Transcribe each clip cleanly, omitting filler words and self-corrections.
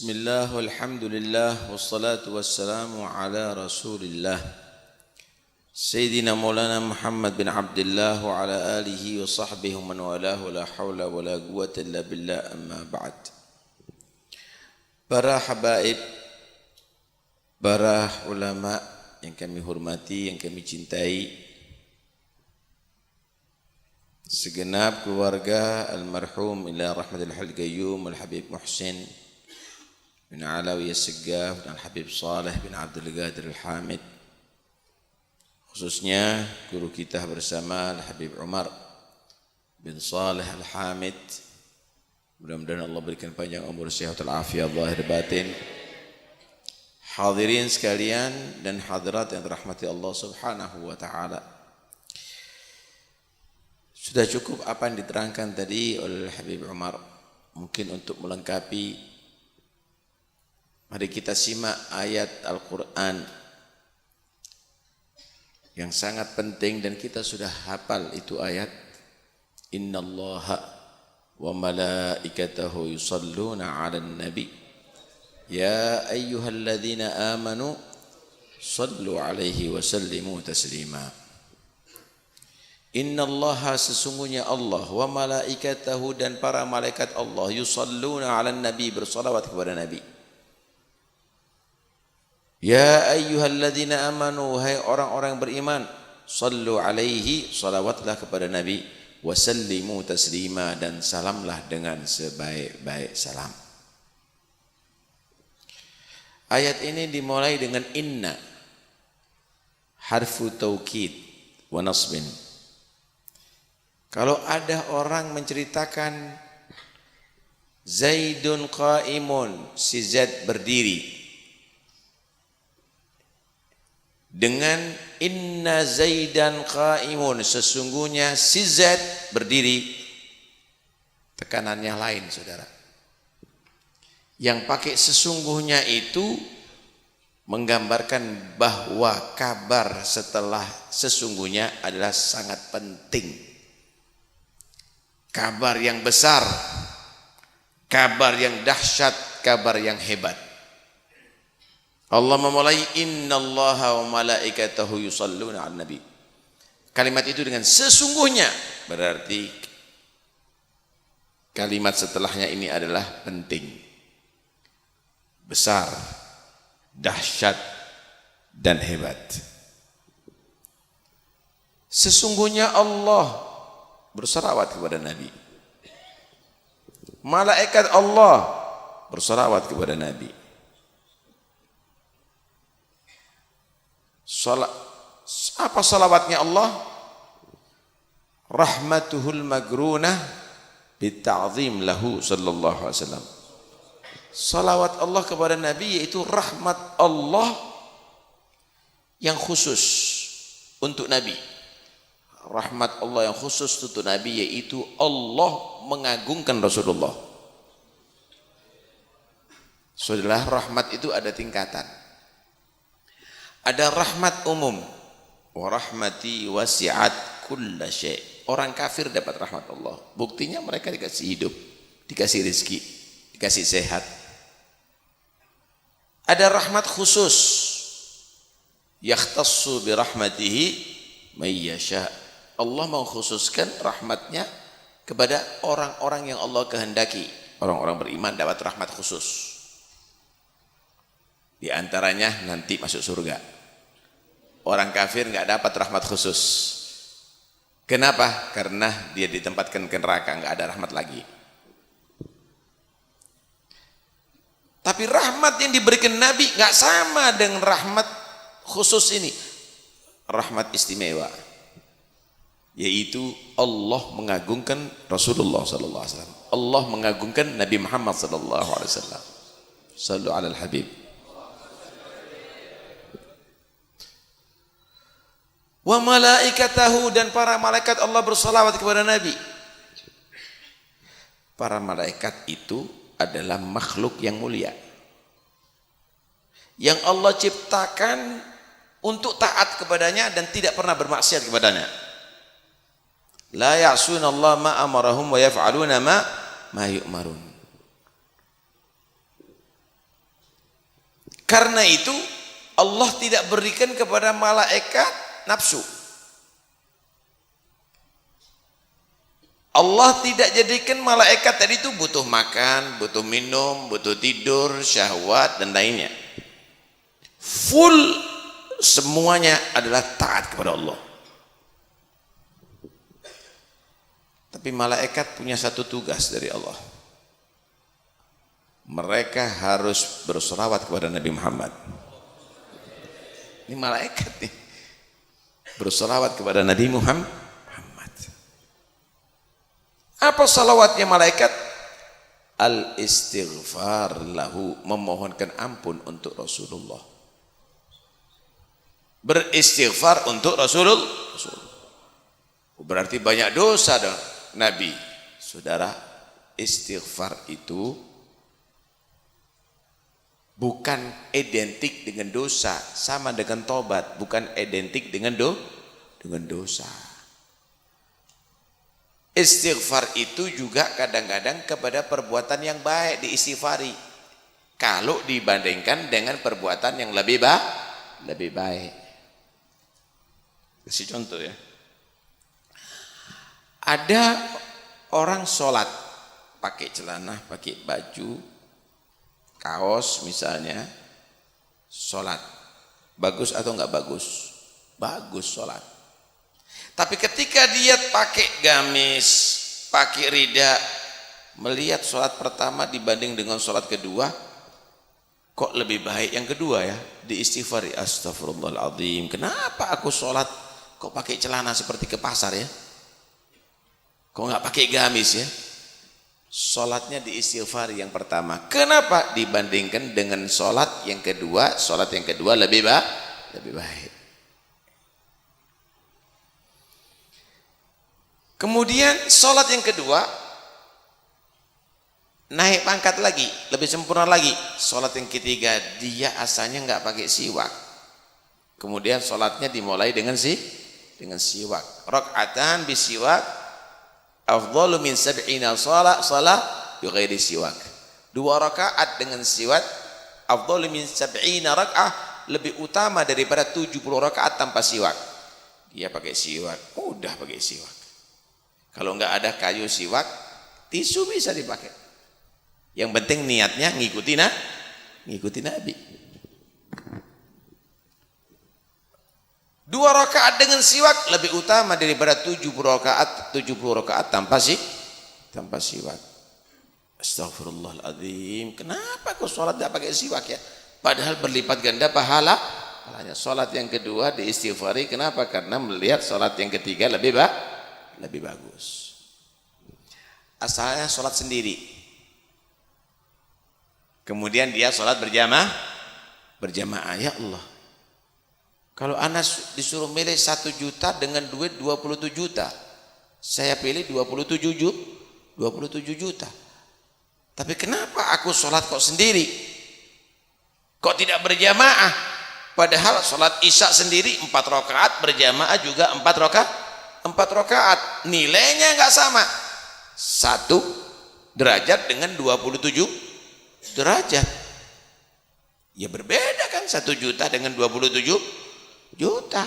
Bismillah, walhamdulillah, wassalatu wassalamu ala rasulillah Sayyidina Maulana Muhammad bin Abdullah wa ala alihi wa sahbihi wa man walahu la hawla wa la quwwata illa billah amma ba'd. Para habaib, para ulama yang kami hormati, yang kami cintai, segenap keluarga almarhum ila rahmatil hal qayyum al-habib Muhsin bin Alawi As-Segaf dan Habib Saleh bin Abdul Qadir Al-Hamid, khususnya guru kita bersama Habib Umar bin Saleh Al-Hamid, mudah-mudahan Allah berikan panjang umur, sehat walafiat zahir batin. Hadirin sekalian dan hadirat yang dirahmati Allah Subhanahu wa taala. Sudah cukup apa yang diterangkan tadi oleh Habib Umar. Mungkin untuk melengkapi, mari kita simak ayat Al-Quran yang sangat penting dan kita sudah hafal itu ayat. Innallaha wa malaikatahu yusalluna 'alan nabi ya ayyuhalladzina amanu sallu 'alaihi wa sallimu taslima. Innallaha, sesungguhnya Allah, wa malaikatahu, dan para malaikat Allah, yusalluna 'alan nabi, bersalawat kepada nabi. Ya ayyuhalladzina amanu, hai orang-orang beriman, sallu alaihi, salawatlah kepada Nabi, wasallimu taslima, dan salamlah dengan sebaik-baik salam. Ayat ini dimulai dengan inna, harfu taukid wa nasbin. Kalau ada orang menceritakan Zaidun qaimun, si Zaid berdiri, dengan inna Zaidan qaimun, sesungguhnya si Zaid berdiri, tekanannya lain, saudara. Yang pakai sesungguhnya itu menggambarkan bahwa kabar setelah sesungguhnya adalah sangat penting, kabar yang besar, kabar yang dahsyat, kabar yang hebat. Allah memulai innallaha wa malaikatahu yusalluna 'alan nabi. Kalimat itu dengan sesungguhnya berarti kalimat setelahnya ini adalah penting, besar, dahsyat, dan hebat. Sesungguhnya Allah bersalawat kepada Nabi. Malaikat Allah bersalawat kepada Nabi. Apa salawatnya Allah? Rahmatuhul magrunah bita'zim lahu sallallahu alaihi wasallam. Salawat Allah kepada Nabi yaitu rahmat Allah yang khusus untuk Nabi. Rahmat Allah yang khusus untuk Nabi yaitu Allah mengagungkan Rasulullah. Saudara, rahmat itu ada tingkatan. Ada rahmat umum, wa rahmati wasi'at kulla syai'. Orang kafir dapat rahmat Allah. Buktinya mereka dikasih hidup, dikasih rezeki, dikasih sehat. Ada rahmat khusus, yakhtassu bi rahmatihi may yasha'. Allah mengkhususkan rahmatnya kepada orang-orang yang Allah kehendaki. Orang-orang beriman dapat rahmat khusus. Di antaranya nanti masuk surga. Orang kafir nggak dapat rahmat khusus. Kenapa? Karena dia ditempatkan ke neraka, nggak ada rahmat lagi. Tapi rahmat yang diberikan Nabi nggak sama dengan rahmat khusus ini. Rahmat istimewa, yaitu Allah mengagungkan Rasulullah sallallahu alaihi wasallam. Allah mengagungkan Nabi Muhammad sallallahu alaihi wasallam. Sallu alal habib. Wa malaikatahu, dan para malaikat Allah bersalawat kepada Nabi. Para malaikat itu adalah makhluk yang mulia yang Allah ciptakan untuk taat kepadanya dan tidak pernah bermaksiat kepadanya. La ya'suna Allah ma amarahum wa yaf'aluna ma yu'marun. Karena itu Allah tidak berikan kepada malaikat nafsu. Allah tidak jadikan malaikat tadi itu butuh makan, butuh minum, butuh tidur, syahwat dan lainnya. Full semuanya adalah taat kepada Allah. Tapi malaikat punya satu tugas dari Allah. Mereka harus bersolawat kepada Nabi Muhammad. Ini malaikat nih. Bersolawat kepada Nabi Muhammad. Apa salawatnya malaikat? Al-istighfar lahu, memohonkan ampun untuk Rasulullah. Beristighfar untuk Rasulullah. Berarti banyak dosa dong Nabi. Saudara, istighfar itu bukan identik dengan dosa, sama dengan tobat, bukan identik dengan dosa. Istighfar itu juga kadang-kadang kepada perbuatan yang baik diistighfari. Kalau dibandingkan dengan perbuatan yang lebih baik. Kasih contoh ya. Ada orang sholat pakai celana, pakai baju, kaos misalnya, sholat. Bagus atau enggak bagus? Bagus sholat. Tapi ketika dia pakai gamis, pakai rida, melihat sholat pertama dibanding dengan sholat kedua, kok lebih baik yang kedua ya? Diistighfari, astagfirullahaladzim, kenapa aku sholat kok pakai celana seperti ke pasar ya? Kok nggak pakai gamis ya? Sholatnya diistighfari yang pertama. Kenapa? Dibandingkan dengan sholat yang kedua lebih baik. Kemudian sholat yang kedua naik pangkat lagi, lebih sempurna lagi. Sholat yang ketiga dia asalnya nggak pakai siwak. Kemudian sholatnya dimulai dengan siwak. Rakaatan bisiwak afdalu min sab'ina shalah bighairi siwak. 2 rakaat dengan siwak afdalu min sab'ina rak'ah, lebih utama daripada 70 rakaat tanpa siwak. Dia pakai siwak, mudah pakai siwak. Kalau enggak ada kayu siwak, tisu bisa dipakai. Yang penting niatnya ngikuti Nabi. 2 rakaat dengan siwak lebih utama daripada 70 rakaat tanpa siwak. Astagfirullahaladzim. Kenapa kau sholat tidak pakai siwak ya? Padahal berlipat ganda pahalanya. Sholat yang kedua diistighfari. Kenapa? Karena melihat sholat yang ketiga lebih bagus. Asalnya sholat sendiri, kemudian dia sholat berjamaah. Ya Allah, kalau Anas disuruh milih 1 juta dengan duit 27 juta, saya pilih 27 juta. Tapi kenapa aku sholat kok sendiri, kok tidak berjamaah? Padahal sholat isya sendiri 4 rakaat, berjamaah juga 4 rakaat, nilainya enggak sama. 1 derajat dengan 27 derajat. Ya berbeda kan, 1 juta dengan 27 juta.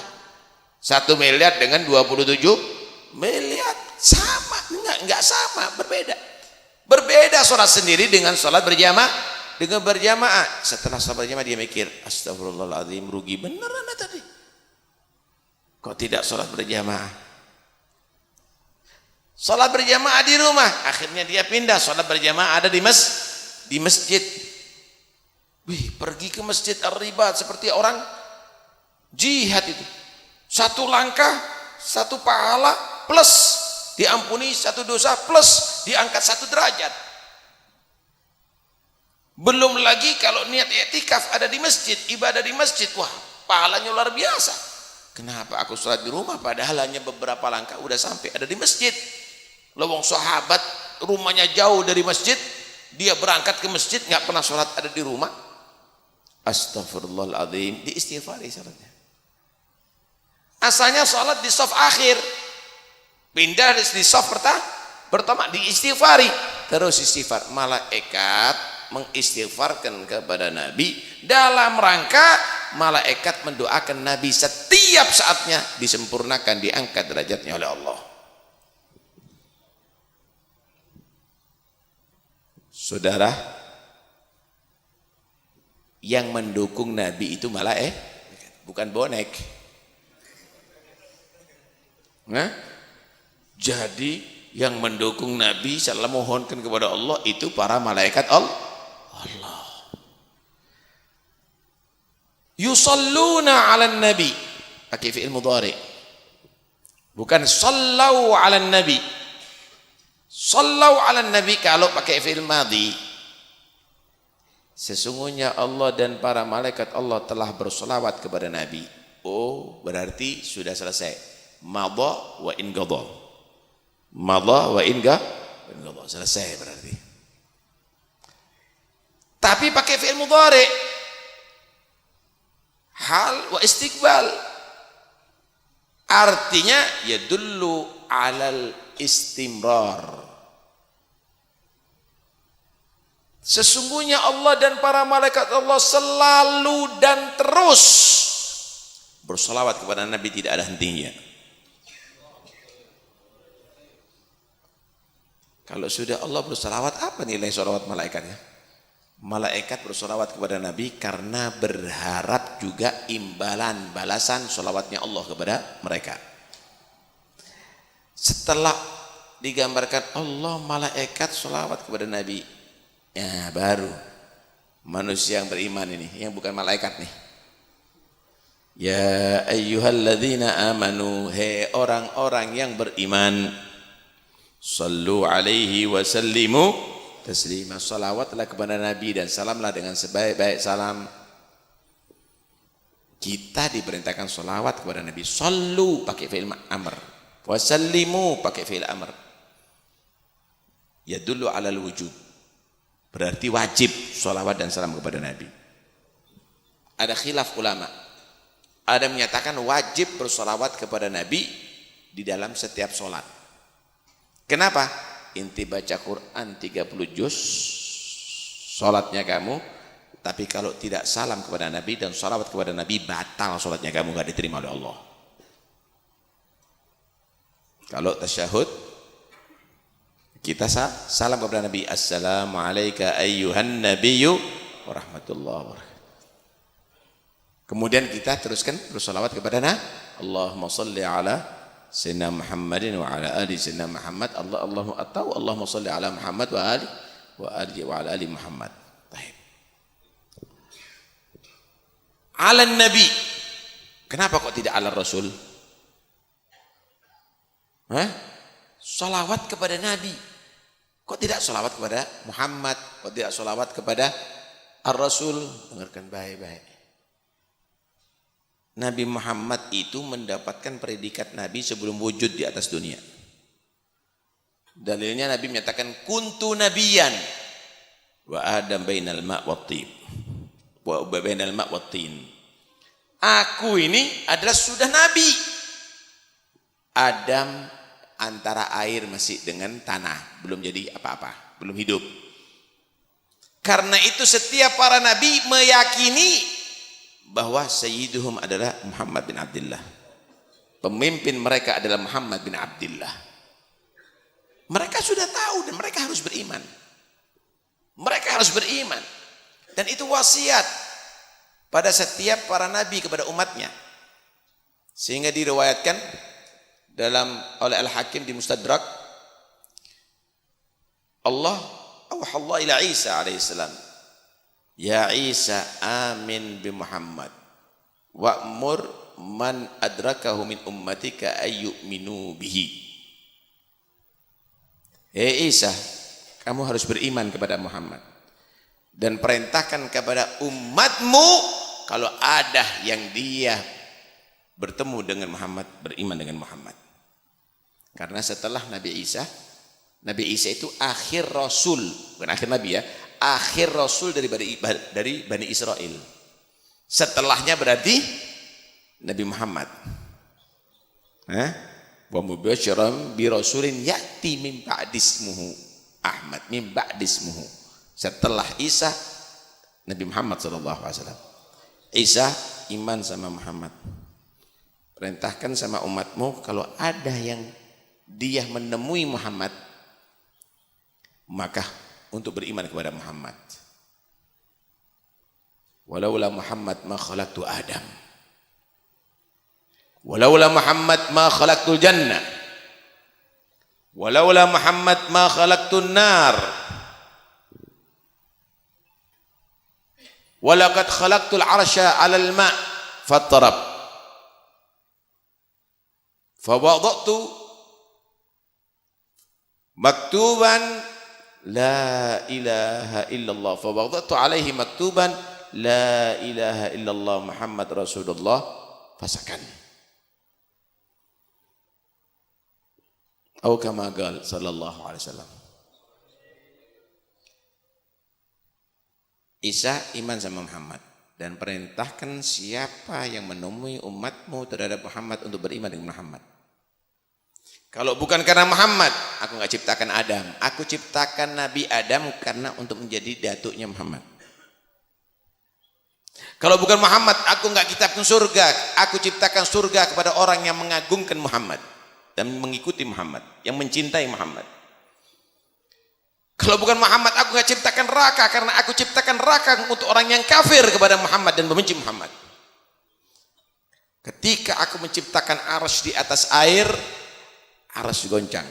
1 miliar dengan 27 miliar. Sama, enggak sama, berbeda. Berbeda sholat sendiri dengan sholat berjamaah. Setelah sholat berjamaah dia mikir, astagfirullahaladzim, rugi beneran tadi. Kok tidak sholat berjamaah? Sholat berjamaah di rumah, akhirnya dia pindah sholat berjamaah ada di masjid. Wih, pergi ke masjid ar-ribat seperti orang jihad itu. 1 langkah 1 pahala plus diampuni 1 dosa plus diangkat 1 derajat. Belum lagi kalau niat i'tikaf ada di masjid, ibadah di masjid, wah pahalanya luar biasa. Kenapa aku sholat di rumah padahal hanya beberapa langkah udah sampai ada di masjid? Lawang sahabat rumahnya jauh dari masjid, dia berangkat ke masjid nggak pernah sholat ada di rumah. Astagfirullahaladzim, diistighfari sholatnya. Asalnya sholat di shaf akhir, pindah di shaf pertama, diistighfari, terus istighfar. Malaikat mengistighfarkan kepada Nabi dalam rangka malaikat mendoakan Nabi setiap saatnya disempurnakan, diangkat derajatnya oleh Allah. Saudara, yang mendukung Nabi itu malaikat, bukan bonek. Nah, jadi yang mendukung Nabi salah mohonkan kepada Allah itu para malaikat Allah. Yusalluna 'alan nabi, pakai fi'il mudhari. Bukan sallau 'alan nabi. Sallau 'alan nabi kalau pakai fi'il madhi. Sesungguhnya Allah dan para malaikat Allah telah bersolawat kepada Nabi. Oh, berarti sudah selesai. Madha wa in qadha. Madha wa in qadha. Selesai berarti. Tapi pakai fi'il mudhari. Hal wa istiqbal. Artinya yadullu 'alal istimrar. Sesungguhnya Allah dan para malaikat Allah selalu dan terus bersolawat kepada Nabi, tidak ada hentinya. Kalau sudah Allah bersolawat, apa nilai solawat malaikatnya? Malaikat bersolawat kepada Nabi karena berharap juga imbalan balasan solawatnya Allah kepada mereka. Setelah digambarkan Allah malaikat solawat kepada Nabi, ya baru manusia yang beriman ini, yang bukan malaikat nih. Ya ayyuhalladzina amanu, hei orang-orang yang beriman, sallu alaihi wa sallimu taslima, salawatlah kepada Nabi dan salamlah dengan sebaik-baik salam. Kita diperintahkan salawat kepada Nabi. Sallu pakai fi'il amr, wa sallimu pakai fi'il amr, yadullu alal wujub, berarti wajib sholawat dan salam kepada Nabi. Ada khilaf ulama. Ada menyatakan wajib bersolawat kepada Nabi di dalam setiap sholat. Kenapa? Inti baca Quran 30 juz, sholatnya kamu. Tapi kalau tidak salam kepada Nabi dan sholawat kepada Nabi, batal sholatnya kamu, gak diterima oleh Allah. Kalau tasyahud, kita salam kepada Nabi, assalamualaikum ayyuhan nabiyyu warahmatullahi wabarakatuh. Kemudian kita teruskan bersolawat kepada Allahumma salli ala sayyidina Muhammadin wa ala ali sayyidina Muhammad. Allahumma salli ala Muhammad wa ala ali Muhammad. Baik. Ala nabi. Kenapa kok tidak ala Rasul? Salawat kepada Nabi. Kok tidak salawat kepada Muhammad? Kok tidak salawat kepada Ar-Rasul? Dengarkan baik-baik. Nabi Muhammad itu mendapatkan predikat Nabi sebelum wujud di atas dunia. Dalilnya Nabi menyatakan kuntu nabiyan wa adam bainal ma' wa tin. Wa bainal ma' wa tin. Aku ini adalah sudah nabi. Adam antara air masih dengan tanah, belum jadi apa-apa, belum hidup. Karena itu setiap para nabi meyakini bahwa sayyiduhum adalah Muhammad bin Abdullah. Pemimpin mereka adalah Muhammad bin Abdullah. Mereka sudah tahu dan mereka harus beriman. Mereka harus beriman. Dan itu wasiat pada setiap para nabi kepada umatnya. Sehingga diriwayatkan oleh Al-Hakim di Mustadrak, Allah awhallah ila Isa alaihissalam, ya Isa amin bi Muhammad wa'mur man adrakahu min ummatika ayyuminu bihi. Hei Isa, kamu harus beriman kepada Muhammad dan perintahkan kepada umatmu kalau ada yang dia bertemu dengan Muhammad, beriman dengan Muhammad. Karena setelah Nabi Isa itu akhir Rasul, bukan akhir Nabi ya, akhir Rasul dari Bani Israel. Setelahnya berarti Nabi Muhammad. Wa mubasyiran bi rasulin ya'ti min ba'di ismuhu Ahmad, min ba'di ismuhu Setelah Isa, Nabi Muhammad SAW. Isa iman sama Muhammad. Perintahkan sama umatmu kalau ada yang dia menemui Muhammad, maka untuk beriman kepada Muhammad. Walaula Muhammad ma khalaqtu Adam. Walaula Muhammad ma khalaqtul jannah. Walaula Muhammad ma khalaqtun nar. Walaqad khalaqtul arsya 'alal ma' fattarab. Fawadatu maktuban la ilaha illallah. Fawadatu alaihi maktuban la ilaha illallah Muhammad Rasulullah fasakan. Atau kama qala sallallahu alaihi wasallam. Isa iman sama Muhammad dan perintahkan siapa yang menemui umatmu terhadap Muhammad untuk beriman dengan Muhammad. Kalau bukan karena Muhammad, aku nggak ciptakan Adam. Aku ciptakan Nabi Adam karena untuk menjadi datuknya Muhammad. Kalau bukan Muhammad, aku nggak ciptakan surga. Aku ciptakan surga kepada orang yang mengagungkan Muhammad dan mengikuti Muhammad, yang mencintai Muhammad. Kalau bukan Muhammad, aku nggak ciptakan neraka karena aku ciptakan neraka untuk orang yang kafir kepada Muhammad dan membenci Muhammad. Ketika aku menciptakan arsy di atas air, arsy goncang,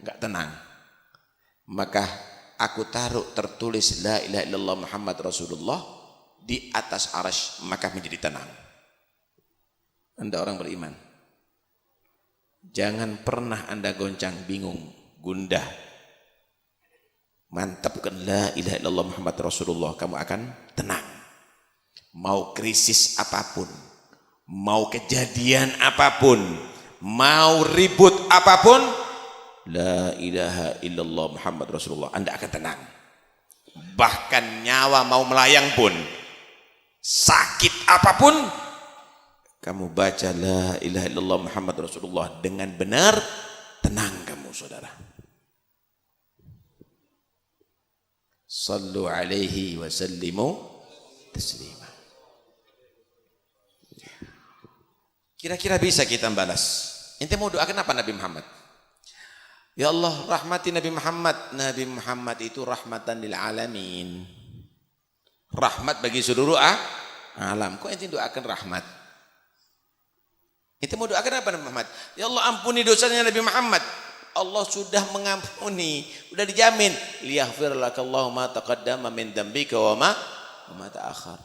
nggak tenang. Maka aku taruh tertulis la ilaha illallah Muhammad Rasulullah di atas arsy, maka menjadi tenang. Anda orang beriman, jangan pernah Anda goncang, bingung, gundah. Mantapkan la ilaha illallah Muhammad Rasulullah, kamu akan tenang. Mau krisis apapun, mau kejadian apapun, mau ribut apapun, la ilaha illallah Muhammad Rasulullah, Anda akan tenang. Bahkan nyawa mau melayang pun, sakit apapun, kamu baca la ilaha illallah Muhammad Rasulullah dengan benar, tenang kamu saudara. Sallu alaihi wa sallimu taslima. Kira-kira bisa kita balas. Ente mau doakan apa Nabi Muhammad? Ya Allah, rahmati Nabi Muhammad. Nabi Muhammad itu rahmatan lil alamin. Rahmat bagi seluruh alam. Kok ente doakan rahmat? Ente mau doakan apa Nabi Muhammad? Ya Allah, ampuni dosanya Nabi Muhammad. Allah sudah mengampuni, sudah dijamin. Liyaghfir lakallahu ma taqaddama min dzambika wa ma ta'akhkhar.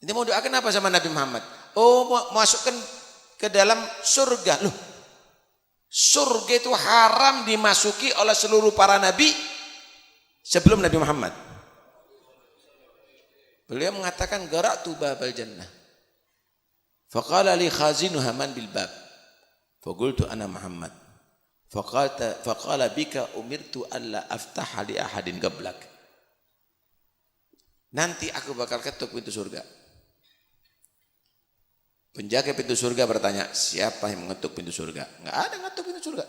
Ini mau doakan apa sama Nabi Muhammad? Oh, masukkan ke dalam surga. Loh, surga itu haram dimasuki oleh seluruh para nabi sebelum Nabi Muhammad. Beliau mengatakan gara'tu babal jannah. Faqala li khazinuha man bil bab. Faqultu ana Muhammad. Faqala bika umirtu alla aftaha li ahadin qablak. Nanti aku bakal ketuk pintu surga. Penjaga pintu surga bertanya, siapa yang mengetuk pintu surga? Enggak ada yang mengetuk pintu surga.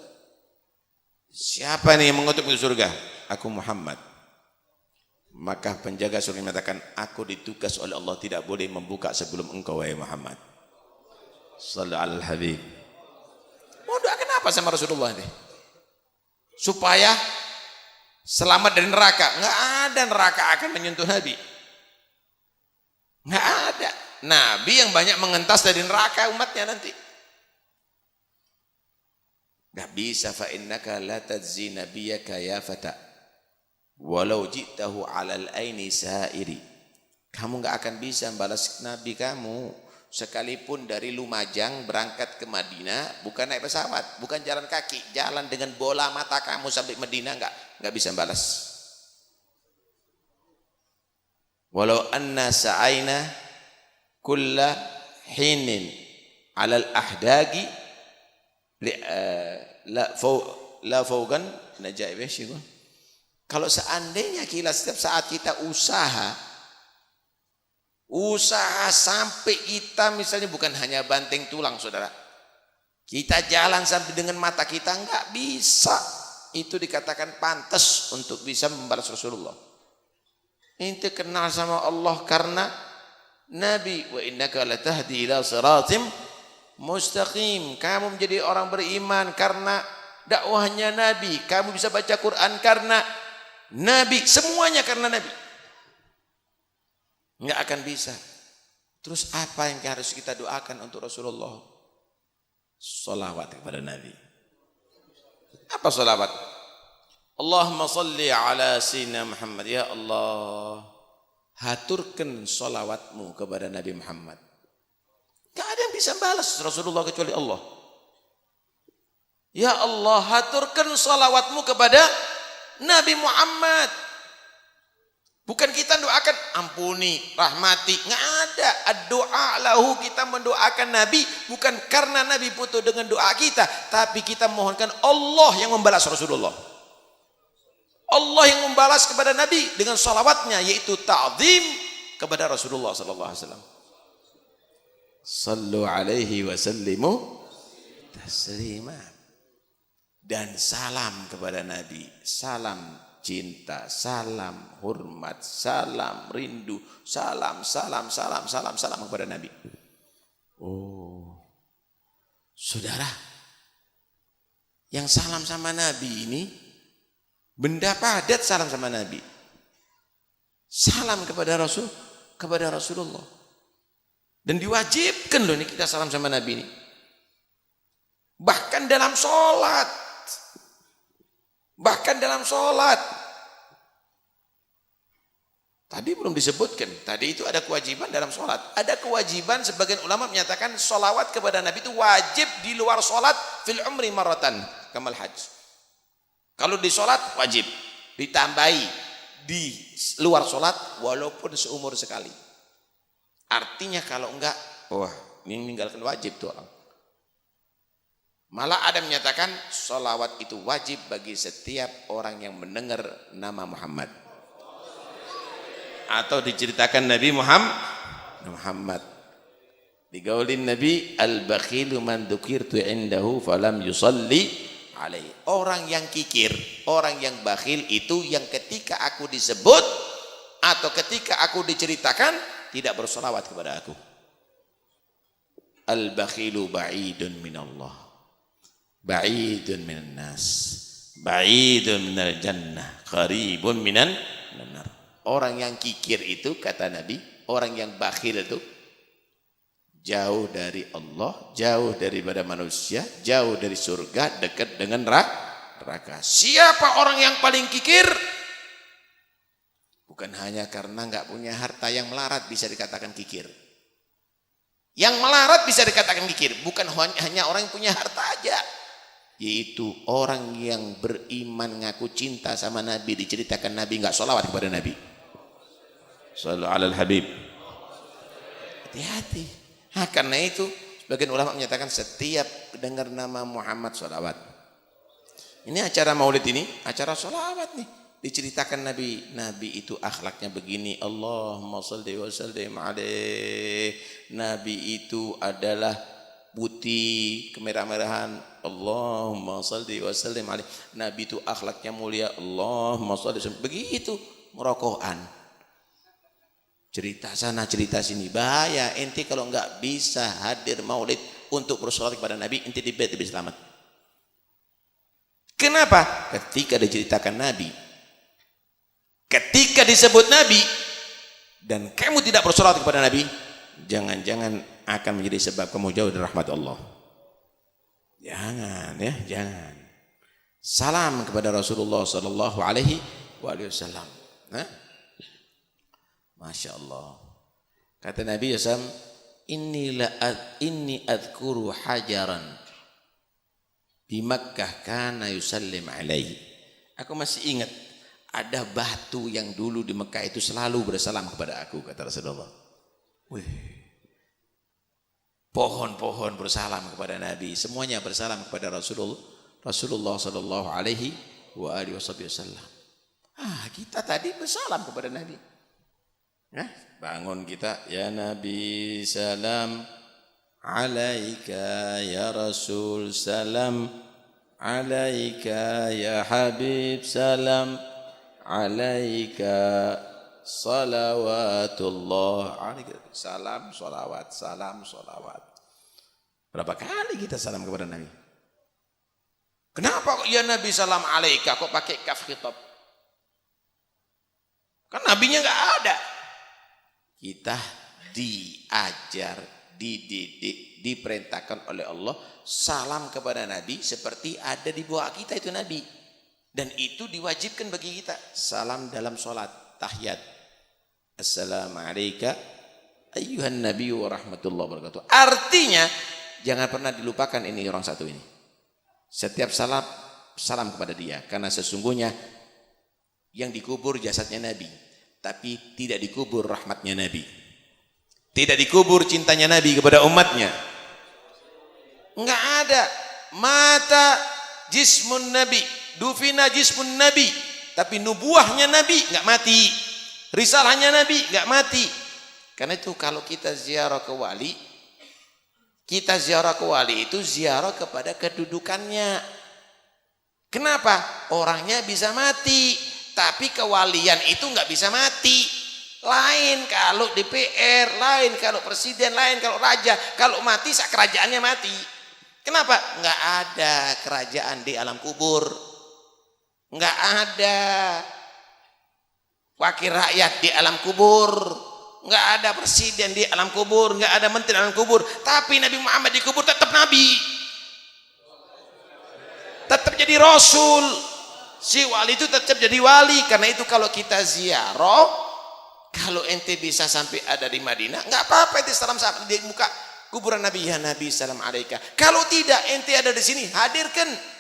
Siapa nih yang mengetuk pintu surga? Aku Muhammad. Maka penjaga surga mengatakan, aku ditugas oleh Allah tidak boleh membuka sebelum engkau wahai Muhammad. Sallallahu alaihi habib. Mau doakan apa sama Rasulullah ini? Supaya selamat dari neraka. Enggak ada neraka akan menyentuh Nabi. Enggak ada. Nabi yang banyak mengentas dari neraka umatnya nanti. Enggak bisa, fa innaka la tadzi nabiyyaka ya fata. Walau ji'tahu 'alal aini sa'iri. Kamu enggak akan bisa balas Nabi kamu sekalipun dari Lumajang berangkat ke Madinah, bukan naik pesawat, bukan jalan kaki, jalan dengan bola mata kamu sampai Madinah, enggak bisa balas. Walau anna sa'aina kulla hinin 'alal ahdagi la fawgan najaib. Kalau seandainya setiap saat kita usaha sampai kita misalnya bukan hanya banting tulang saudara, kita jalan sampai dengan mata kita, enggak bisa itu dikatakan pantas untuk bisa membalas Rasulullah. Ente kenal sama Allah karena Nabi. Wa innaka latahdi ila siratim mustaqim. Kamu menjadi orang beriman karena dakwahnya Nabi. Kamu bisa baca Quran karena Nabi. Semuanya karena Nabi. Enggak akan bisa. Terus apa yang harus kita doakan untuk Rasulullah? Salawat kepada Nabi. Apa salawat? Allahumma salli ala sayyidina Muhammad. Ya Allah, haturkan salawatmu kepada Nabi Muhammad. Gak ada yang bisa balas Rasulullah kecuali Allah. Ya Allah, haturkan salawatmu kepada Nabi Muhammad. Bukan kita doakan ampuni, rahmati. Nggak ada. Doa lahu, kita mendoakan Nabi bukan karena Nabi butuh dengan doa kita, tapi kita mohonkan Allah yang membalas Rasulullah. Allah yang membalas kepada Nabi dengan salawatnya, yaitu ta'zim kepada Rasulullah sallallahu alaihi wasallam. Sallu alaihi wa sallimu taslima. Dan salam kepada Nabi, salam cinta, salam hormat, salam rindu, salam kepada Nabi. Oh, saudara, yang salam sama Nabi ini benda padat. Salam sama Nabi, salam kepada Rasulullah, dan diwajibkan loh ini kita salam sama Nabi ini. Bahkan dalam sholat. Tadi belum disebutkan. Tadi itu ada kewajiban dalam sholat. Ada kewajiban, sebagian ulama menyatakan sholawat kepada Nabi itu wajib di luar sholat fil umri marratan kamal hajj. Kalau di sholat wajib, ditambahi di luar sholat walaupun seumur sekali. Artinya kalau enggak, wah ini meninggalkan wajib tuh orang. Malah ada menyatakan sholawat itu wajib bagi setiap orang yang mendengar nama Muhammad. Atau diceritakan Nabi Muhammad. Digaulin Nabi, al-bakhilu man dzukirtu indahu falam yusalli alaihi. Orang yang kikir, orang yang bakhil itu yang ketika aku disebut atau ketika aku diceritakan tidak bersolawat kepada aku. Al-bakhilu ba'idun minallah, ba'idun minan nas, ba'idun minal jannah, qaribun minan nar. Orang yang kikir itu, kata Nabi, orang yang bakhil itu jauh dari Allah, jauh daripada manusia, jauh dari surga, dekat dengan neraka. Siapa orang yang paling kikir? Bukan hanya karena enggak punya harta, yang melarat bisa dikatakan kikir. Yang melarat bisa dikatakan kikir, bukan hanya orang yang punya harta aja. Yaitu orang yang beriman, ngaku cinta sama Nabi, diceritakan Nabi enggak sholawat kepada Nabi. Shallallahu alal habib. Hati-hati. Nah, karena itu sebagian ulama menyatakan setiap dengar nama Muhammad sholawat. Ini acara maulid ini, acara sholawat nih. Diceritakan Nabi itu akhlaknya begini. Allahumma shalli wa sallim alaihi. Nabi itu adalah putih kemerah-merahan. Allahumma shalli wa sallim alaihi. Nabi itu akhlaknya mulia. Allahumma shalli. Begitu merokokan. Cerita sana, cerita sini. Bahaya ente kalau enggak bisa hadir maulid untuk bersolat kepada Nabi, ente di bed lebih selamat. Kenapa? Ketika diceritakan Nabi, ketika disebut Nabi, dan kamu tidak bersolat kepada Nabi, jangan-jangan akan menjadi sebab kamu jauh dari rahmat Allah. Jangan ya, jangan. Salam kepada Rasulullah sallallahu alaihi wasallam. Masya Allah. Kata Nabi SAW, inni adhkuru hajaran di Makkah kana yusallim alaihi. Aku masih ingat ada batu yang dulu di Mekah itu selalu bersalam kepada aku, kata Rasulullah. Wih. Pohon-pohon bersalam kepada Nabi, semuanya bersalam kepada Rasulullah sallallahu alaihi wasallam. Kita tadi bersalam kepada Nabi. Bangun kita, ya Nabi salam alaika, ya Rasul salam alaika, ya Habib salam alaika. salawatullah alaihi. Salam salawat, salam salawat. Berapa kali kita salam kepada Nabi? Kenapa kok ya Nabi salam alaika kok pakai kaf khitab? Kan nabinya enggak ada. Kita diajar, dididik, diperintahkan oleh Allah salam kepada Nabi seperti ada di bawah kita itu Nabi. Dan itu diwajibkan bagi kita. Salam dalam sholat, tahiyat. Assalamualaikum ayyuhan nabi wa rahmatullahi wa barakatuh. Artinya jangan pernah dilupakan ini orang satu ini. Setiap salam kepada dia. Karena sesungguhnya yang dikubur jasadnya Nabi. Tapi tidak dikubur rahmatnya Nabi. Tidak dikubur cintanya Nabi kepada umatnya. Enggak ada. Mata jismun Nabi. Dufina jismun Nabi. Tapi nubuahnya Nabi enggak mati. Risalahnya Nabi enggak mati. Karena itu kalau kita ziarah ke wali, kita ziarah ke wali itu ziarah kepada kedudukannya. Kenapa? Orangnya bisa mati, tapi kewalian itu enggak bisa mati. Lain kalau DPR, lain kalau presiden, lain kalau raja. Kalau mati sak kerajaannya mati. Kenapa? Enggak ada kerajaan di alam kubur. Enggak ada wakil rakyat di alam kubur. Enggak ada presiden di alam kubur, enggak ada menteri di alam kubur. Tapi Nabi Muhammad di kubur tetap Nabi. Tetap jadi Rasul. Si wali itu tetap jadi wali. Karena itu kalau kita ziarah, kalau ente bisa sampai ada di Madinah, enggak apa-apa ente salam di muka kuburan Nabi, ya Nabi salam alaika. Kalau tidak ente ada di sini, hadirkan.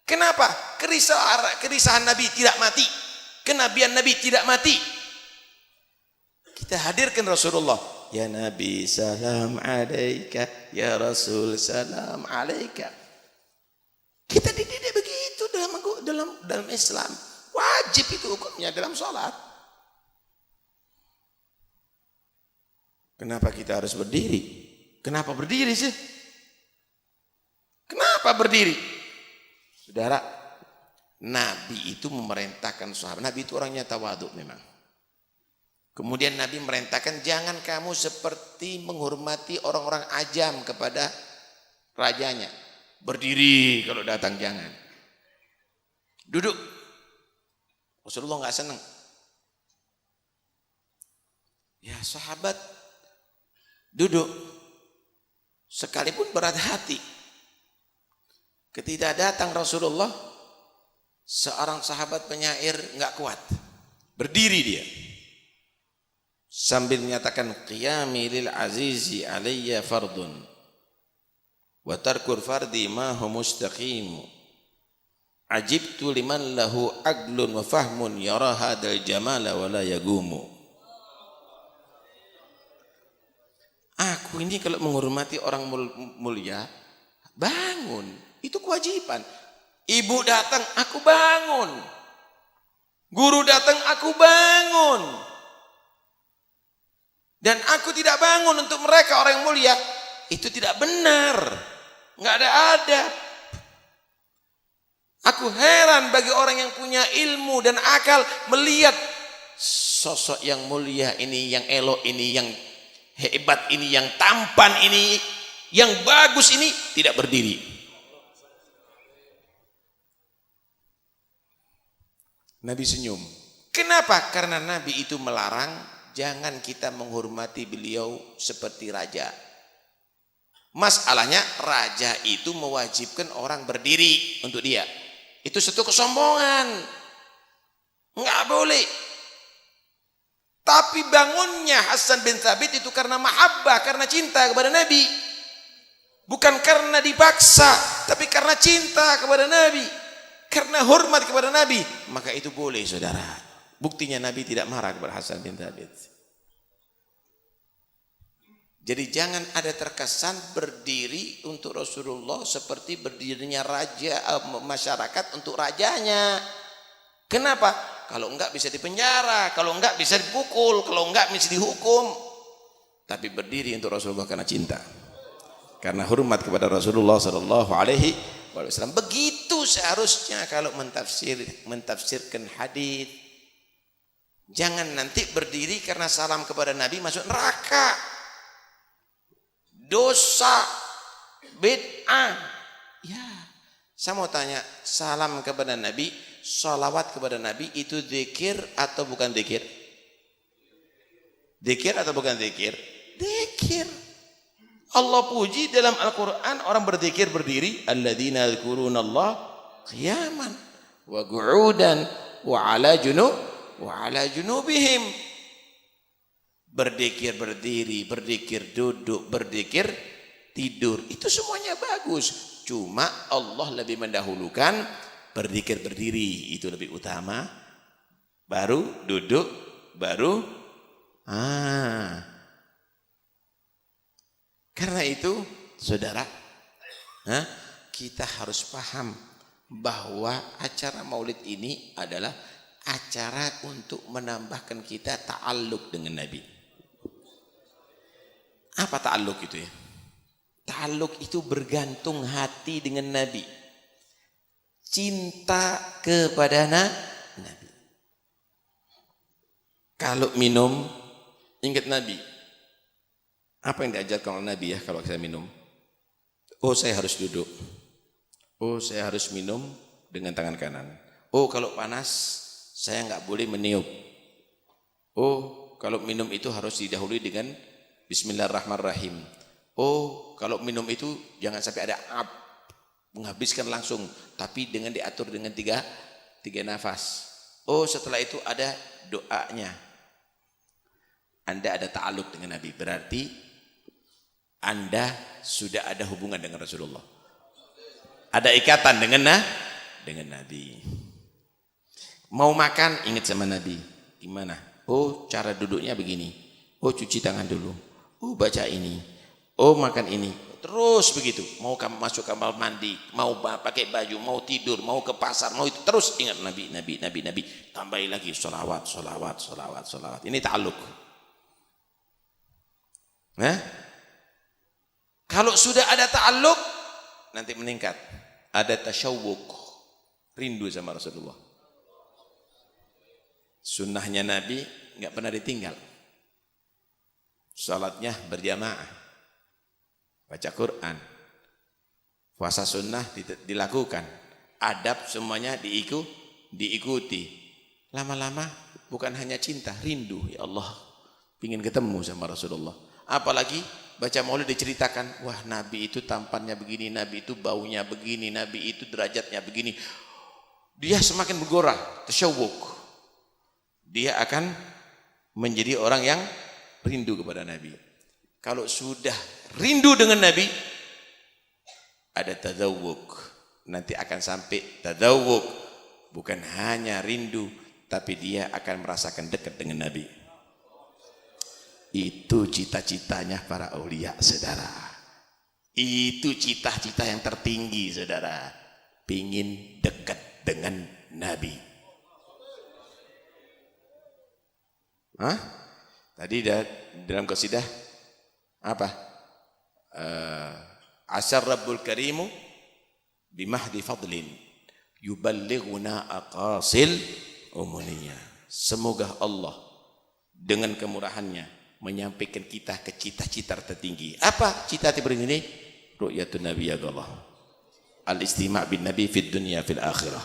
Kenapa? Kerisahan Nabi tidak mati. Kenabian Nabi tidak mati. Kita hadirkan Rasulullah. Ya Nabi salam alaika, ya Rasul salam alaika. Kita dididik begitu dalam Islam. Wajib itu hukumnya dalam sholat. Kenapa kita harus berdiri? Kenapa berdiri sih? Kenapa berdiri? Saudara, Nabi itu memerintahkan sahabat. Nabi itu orangnya tawadhu memang. Kemudian Nabi merintahkan jangan kamu seperti menghormati orang-orang ajam kepada rajanya. Berdiri kalau datang jangan. Duduk. Rasulullah enggak senang. Ya sahabat duduk. Sekalipun berat hati. Ketika datang Rasulullah, seorang sahabat penyair enggak kuat. Berdiri dia. Sambil menyatakan qiyami lil azizi alayya fardun wa tarkur fardi ma hu mustaqim. Ajibtu liman lahu aqlun wa fahmun yara hadzal jamala wa la yagumu. Aku ini kalau menghormati orang mulia, bangun. Itu kewajiban. Ibu datang, aku bangun. Guru datang, aku bangun. Dan aku tidak bangun untuk mereka orang yang mulia. Itu tidak benar. Enggak ada adab. Aku heran bagi orang yang punya ilmu dan akal melihat sosok yang mulia ini, yang elok ini, yang hebat ini, yang tampan ini, yang bagus ini tidak berdiri. Nabi senyum. Kenapa? Karena Nabi itu melarang jangan kita menghormati beliau seperti raja. Masalahnya raja itu mewajibkan orang berdiri untuk dia. Itu satu kesombongan. Enggak boleh. Tapi bangunnya Hasan bin Thabit itu karena mahabbah, karena cinta kepada Nabi. Bukan karena dipaksa, tapi karena cinta kepada Nabi. Karena hormat kepada Nabi, maka itu boleh saudara. Buktinya Nabi tidak marah kepada Hasan bin Thabit. Jadi jangan ada terkesan berdiri untuk Rasulullah seperti berdirinya raja, masyarakat untuk rajanya. Kenapa? Kalau enggak bisa dipenjara, kalau enggak bisa dipukul, kalau enggak bisa dihukum. Tapi berdiri untuk Rasulullah karena cinta. Karena hormat kepada Rasulullah sallallahu alaihi wasallam. Begitu seharusnya kalau mentafsirkan hadis, Jangan nanti berdiri karena salam kepada Nabi masuk neraka. Dosa, bid'ah. Ya, saya mau tanya, salam kepada Nabi, salawat kepada Nabi itu zikir atau bukan zikir? Zikir atau bukan zikir? Zikir. Allah puji dalam Al-Quran orang berzikir berdiri. Alladzina yadhkurunallah qiyaman wa qu'udan wa ala junubihim. Berzikir berdiri, berzikir duduk, berzikir tidur. Itu semuanya bagus. Cuma Allah lebih mendahulukan berzikir berdiri. Itu lebih utama. Baru duduk, baru Karena itu, saudara, kita harus paham bahwa acara maulid ini adalah acara untuk menambahkan kita ta'alluq dengan Nabi. Apa ta'alluq itu ya? Ta'alluq itu bergantung hati dengan Nabi. Cinta kepada Nabi. Kalau minum, ingat Nabi. Apa yang diajarkan oleh Nabi ya kalau saya minum? Oh, saya harus duduk. Oh, saya harus minum dengan tangan kanan. Oh, kalau panas saya nggak boleh meniup. Oh, kalau minum itu harus didahului dengan Bismillahirrahmanirrahim. Oh, kalau minum itu jangan sampai ada menghabiskan langsung, tapi dengan diatur dengan tiga nafas. Oh, setelah itu ada doanya. Anda ada ta'aluk dengan Nabi, berarti Anda sudah ada hubungan dengan Rasulullah. Ada ikatan dengan Nabi. Mau makan, ingat sama Nabi. Gimana? Oh, cara duduknya begini. Oh, cuci tangan dulu. Oh, baca ini. Oh, makan ini. Terus begitu. Mau masuk kamar mandi, mau pakai baju, mau tidur, mau ke pasar, mau itu. Terus ingat Nabi. Tambahin lagi sholawat. Ini ta'aluk. Kalau sudah ada ta'alluq, nanti meningkat. Ada tasyawwuq, rindu sama Rasulullah. Sunnahnya Nabi nggak pernah ditinggal. Salatnya berjamaah, baca Quran, puasa sunnah dilakukan, adab semuanya diikuti. Lama-lama bukan hanya cinta, rindu. Ya Allah, ingin ketemu sama Rasulullah. Apalagi baca maulid diceritakan, wah Nabi itu tampannya begini, Nabi itu baunya begini, Nabi itu derajatnya begini. Dia semakin bergorah, tasyawwuq. Dia akan menjadi orang yang rindu kepada Nabi. Kalau sudah rindu dengan Nabi, ada tadzawwuq. Nanti akan sampai tadzawwuq. Bukan hanya rindu, tapi dia akan merasakan dekat dengan Nabi. Itu cita-citanya para aulia, saudara. Itu cita-cita yang tertinggi, saudara. Pingin dekat dengan Nabi. Tadi dalam qasidah apa? Asar Rabbul Karimu bimahdi fadlin yuballighuna aqasil umuniyah. Semoga Allah dengan kemurahannya menyampaikan kita ke cita-cita tertinggi. Apa cita tertinggi ini? Ru'yatun Nabi ya Allah. Al-istima' bin Nabi fid dunya fil akhirah.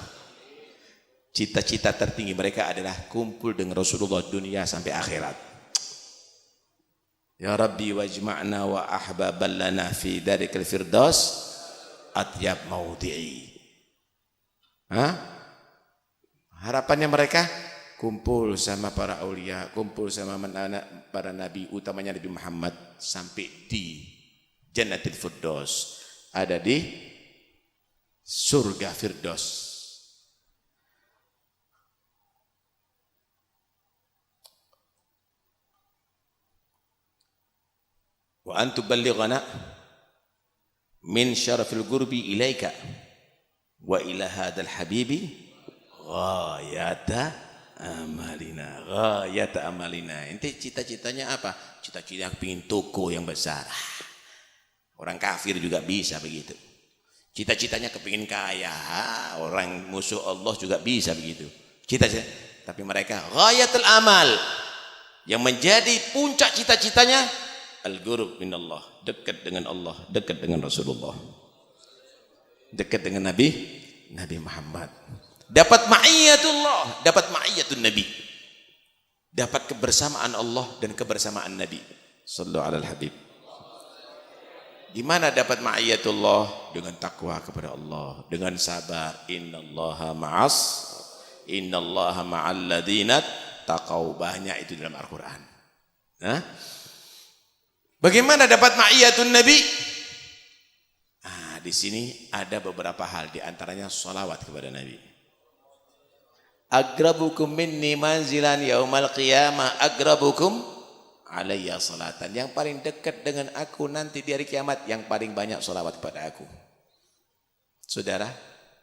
Cita-cita tertinggi mereka adalah kumpul dengan Rasulullah dunia sampai akhirat. Ya Rabbi wajma'na wa ahbaban lana fi darikal firdaus atyab maudhi'i. Harapannya mereka kumpul sama para aulia, kumpul sama para nabi, utamanya Nabi Muhammad, sampai di Jannatul Firdaus, ada di surga Firdaus. Wa an tuballighana min syarafil qurbi ilaika wa ila hadzal habibi ghayata amalina. Inti cita-citanya apa? Cita-cita pengen toko yang besar. Orang kafir juga bisa begitu. Cita-citanya kepingin kaya. Orang musuh Allah juga bisa begitu. Cita-cita Tapi mereka ghayatul amal, yang menjadi puncak cita-citanya al-qurb minallah, dekat dengan Allah, dekat dengan Rasulullah, dekat dengan Nabi Muhammad. Dapat ma'iyatullah, dapat ma'iyatun Nabi, dapat kebersamaan Allah dan kebersamaan Nabi. Sallu alal habib. Di mana dapat ma'iyatullah? Dengan takwa kepada Allah, dengan sabar. Innallaha ma'al ladzina taqau. Banyak itu dalam Al-Qur'an. Nah, bagaimana dapat ma'iyatun Nabi? Nah, di sini ada beberapa hal, di antaranya salawat kepada Nabi. Agrabukum minni manzilan yaumal qiyamah agrabukum alayya salatan. Yang paling dekat dengan aku nanti di hari kiamat, yang paling banyak salawat kepada aku. Saudara,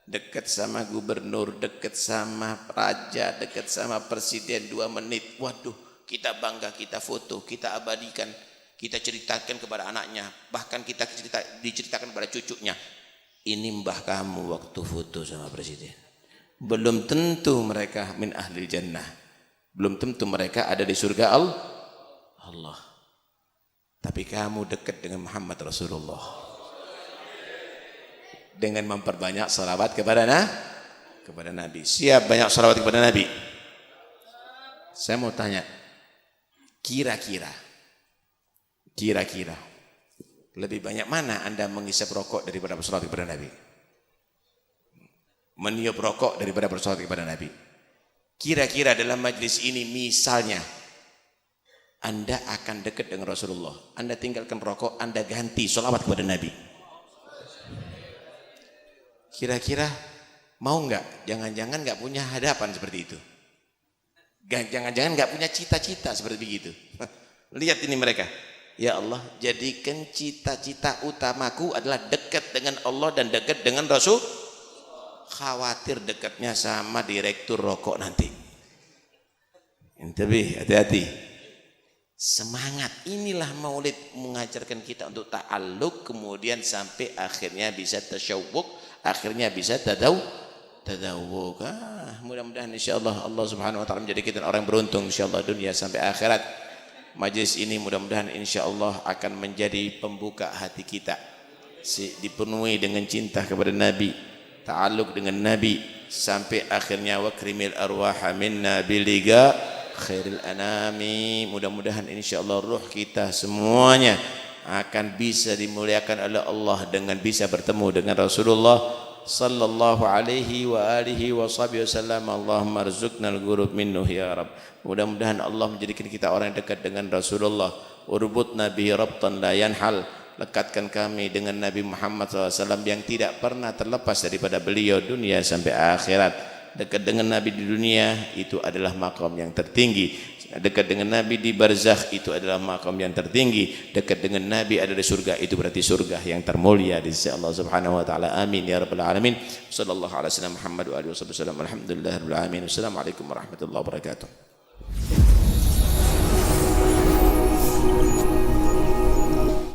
dekat sama gubernur, dekat sama raja, dekat sama presiden 2 menit. Waduh, kita bangga, kita foto, kita abadikan, kita ceritakan kepada anaknya, bahkan kita diceritakan kepada cucunya. Ini mbah kamu waktu foto sama presiden. Belum tentu mereka min ahli jannah. Belum tentu mereka ada di surga Allah. Tapi kamu dekat dengan Muhammad Rasulullah dengan memperbanyak salawat kepada Nabi. Siap banyak salawat kepada Nabi? Saya mau tanya, kira-kira lebih banyak mana Anda menghisap rokok daripada bersalawat kepada Nabi? Meniup rokok daripada bersalawat kepada Nabi? Kira-kira dalam majlis ini misalnya Anda akan dekat dengan Rasulullah, Anda tinggalkan rokok, Anda ganti sholawat kepada Nabi. Kira-kira mau nggak? Jangan-jangan nggak punya hadapan seperti itu. Jangan-jangan nggak punya cita-cita seperti begitu. Lihat ini mereka. Ya Allah, jadikan cita-cita utamaku adalah dekat dengan Allah dan dekat dengan Rasul. Khawatir dekatnya sama direktur rokok nanti. Hati-hati. Semangat inilah maulid mengajarkan kita untuk ta'alluq, kemudian sampai akhirnya bisa tasyawwuq, akhirnya bisa tadawwuq. Mudah-mudahan insyaallah Allah Subhanahu wa taala menjadikan kita orang beruntung insyaallah dunia sampai akhirat. Majlis ini mudah-mudahan insyaallah akan menjadi pembuka hati kita, dipenuhi dengan cinta kepada Nabi, ta'alluq dengan Nabi, sampai akhirnya wakrimil arwaha minna biliga khairil anami. Mudah-mudahan insyaallah ruh kita semuanya akan bisa dimuliakan oleh Allah dengan bisa bertemu dengan Rasulullah sallallahu alaihi wa alihi wa sahbihi wasallam. Allahumma arzuqnal ghurub minhu ya Rabb. Mudah-mudahan Allah menjadikan kita orang yang dekat dengan Rasulullah. Urbutna bihi rabtan la yanhal. Lekatkan kami dengan Nabi Muhammad SAW yang tidak pernah terlepas daripada beliau dunia sampai akhirat. Dekat dengan Nabi di dunia itu adalah maqam yang tertinggi. Dekat dengan Nabi di barzakh itu adalah maqam yang tertinggi. Dekat dengan Nabi ada di surga, itu berarti surga yang termulia di sisi Allah Subhanahu wa taala. Amin ya rabbal alamin. Sallallahu alaihi wasallam Muhammad wa alihi wasallam. Alhamdulillahirabbil alamin. Wassalamualaikum warahmatullahi wabarakatuh.